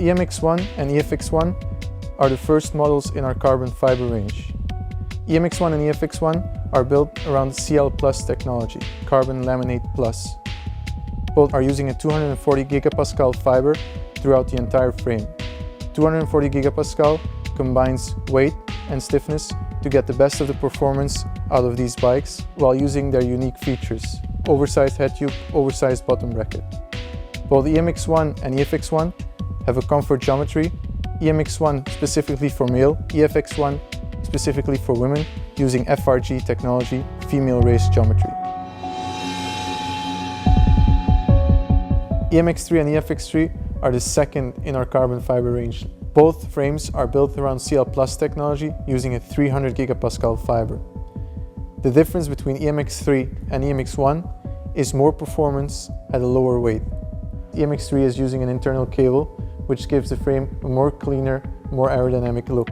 EMX1 and EFX1 are the first models in our carbon fiber range. EMX1 and EFX1 are built around CL Plus technology, Carbon Laminate Plus. Both are using a 240 gigapascal fiber throughout the entire frame. 240 gigapascal combines weight and stiffness to get the best of the performance out of these bikes while using their unique features: oversized head tube, oversized bottom bracket. Both EMX1 and EFX1 have a comfort geometry, EMX1 specifically for male, EFX1 specifically for women, using FRG technology, female race geometry. EMX3 and EFX3 are the second in our carbon fiber range. Both frames are built around CL Plus technology using a 300 gigapascal fiber. The difference between EMX3 and EMX1 is more performance at a lower weight. EMX3 is using an internal cable, which gives the frame a more cleaner, more aerodynamic look.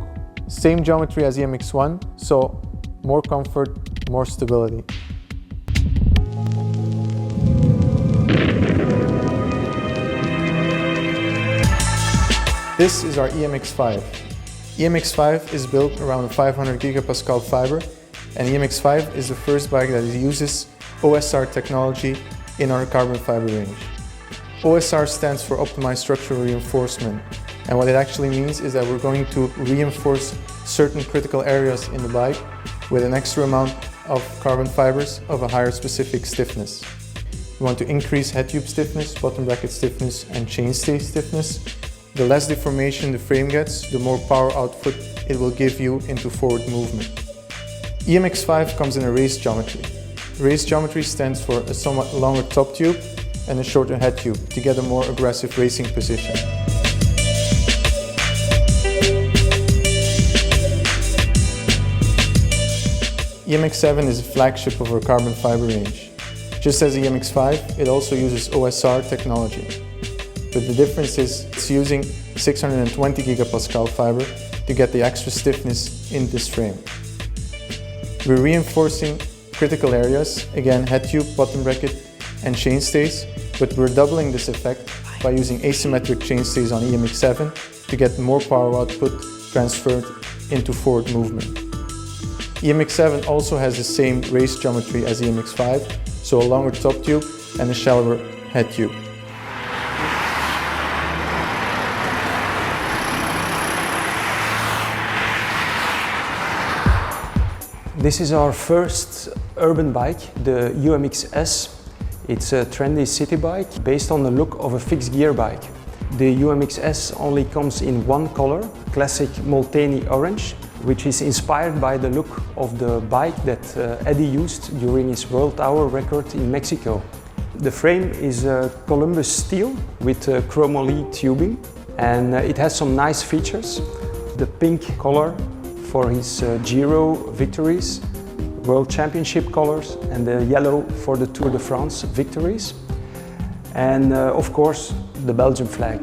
Same geometry as EMX1, so more comfort, more stability. This is our EMX5. EMX5 is built around a 500 gigapascal fiber, and EMX5 is the first bike that uses OSR technology in our carbon fiber range. OSR stands for Optimized Structural Reinforcement, and what it actually means is that we're going to reinforce certain critical areas in the bike with an extra amount of carbon fibers of a higher specific stiffness. We want to increase head tube stiffness, bottom bracket stiffness, and chainstay stiffness. The less deformation the frame gets, the more power output it will give you into forward movement. EMX5 comes in a race geometry. Race geometry stands for a somewhat longer top tube and a shorter head tube to get a more aggressive racing position. EMX7 is a flagship of our carbon fiber range. Just as EMX5, it also uses OSR technology. But the difference is it's using 620 gigapascal fiber to get the extra stiffness in this frame. We're reinforcing critical areas, again head tube, bottom bracket and chainstays, but we're doubling this effect by using asymmetric chainstays on EMX7 to get more power output transferred into forward movement. EMX7 also has the same race geometry as EMX5, so a longer top tube and a shallower head tube. This is our first urban bike, the UMX-S. It's a trendy city bike based on the look of a fixed gear bike. The UMX-S only comes in one color, classic Molteni orange, which is inspired by the look of the bike that Eddy used during his World Hour record in Mexico. The frame is Columbus steel with chromoly tubing, and it has some nice features. The pink color for his Giro victories, World Championship colors, and the yellow for the Tour de France victories. And of course, the Belgian flag.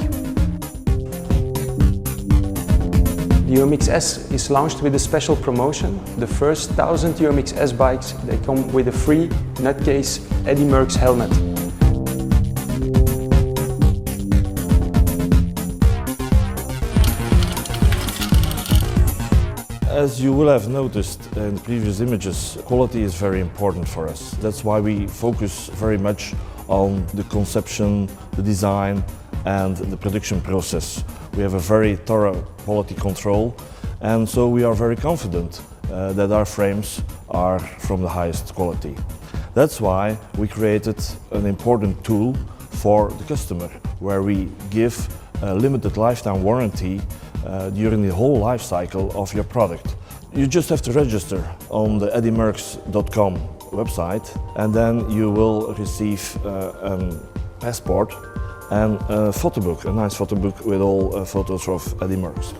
The UMX-S is launched with a special promotion. The first 1,000 UMX-S bikes, they come with a free nutcase Eddy Merckx helmet. As you will have noticed in the previous images, quality is very important for us. That's why we focus very much on the conception, the design and the production process. We have a very thorough quality control, and so we are very confident that our frames are from the highest quality. That's why we created an important tool for the customer, where we give a limited lifetime warranty during the whole life cycle of your product. You just have to register on the eddymerckx.com website, and then you will receive a passport and a photo book, a nice photo book with all photos of Eddy Merckx.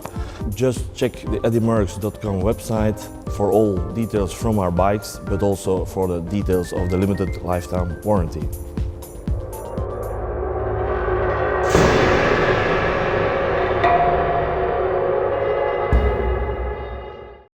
Just check the eddymerckx.com website for all details from our bikes, but also for the details of the limited lifetime warranty.